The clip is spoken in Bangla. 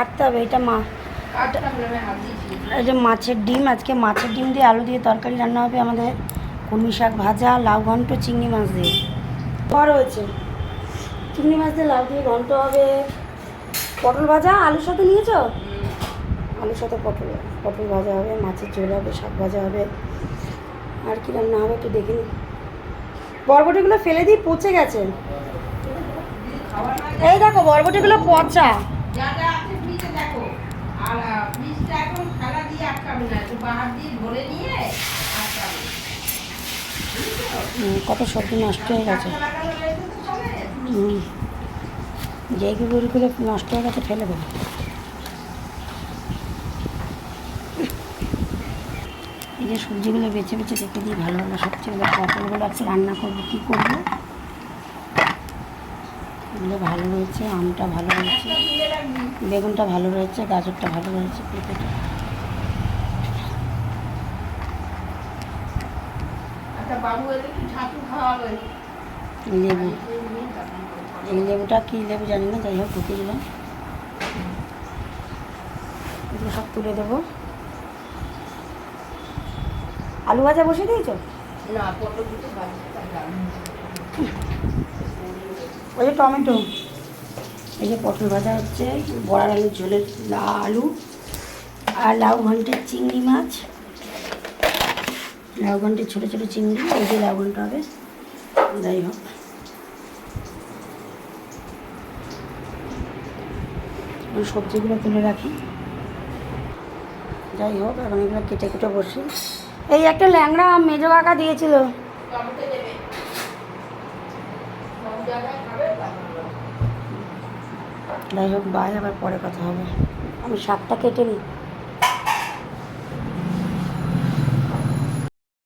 কাটতে হবে এটা এই যে মাছের ডিম, আজকে মাছের ডিম দিয়ে আলু দিয়ে তরকারি রান্না হবে আমাদের। কলমি শাক ভাজা, লাউ ঘন্ট, চিংড়ি মাছ দিয়ে বড় হয়েছে। চিংড়ি মাছ দিয়ে লাউ দিয়ে ঘন্ট হবে, পটল ভাজা আলুর সাথে নিয়েছ, আলুর সাথে পটল ভাজা হবে, মাছের ঝোল হবে, শাক ভাজা হবে। আর কি রান্না হবে একটু দেখে নি। বরবটিগুলো ফেলে দিই, পচে গেছে। এই দেখো বরবটিগুলো পচা। কত সবজি নষ্ট হয়ে গেছে, যেগুলো নষ্ট হয়ে গেছে ফেলে দেবো। এই যে সবজিগুলো বেছে বেছে রেখে দিই, ভালো ভালো সবজিগুলো। পটলগুলো আজকে রান্না করবো, কী করবো। এগুলো ভালো রয়েছে, আমটা ভালো রয়েছে, বেগুনটা ভালো রয়েছে, গাজরটা ভালো রয়েছে, পেঁপেটা। লেবু, এই লেবুটা কী লেবু জানি না, যাই হোক ঢুকে দিলাম। এগুলো সব তুলে দেবো। আলু ভাজা বসিয়ে দিয়েছ? ওই যে টমেটো, এই যে পটল ভাজা হচ্ছে, বড়ার আলুর ঝোলের আলু আর লাউ ঘন্টের চিংড়ি মাছ, লাউ ঘন্টের ছোটো ছোটো চিংড়ি, এই যে লাউ ঘন্ট হবে। যাই হোক, সবজিগুলো তুলে রাখি। যাই হোক, এখন এগুলো কেটে কেটে বসি। এই একটা ল্যাংড়া মেজো কাকা দিয়েছিল। যাই হোক, বাই, আবার পরে কথা হবে। আমি শাকটা কেটে নিই।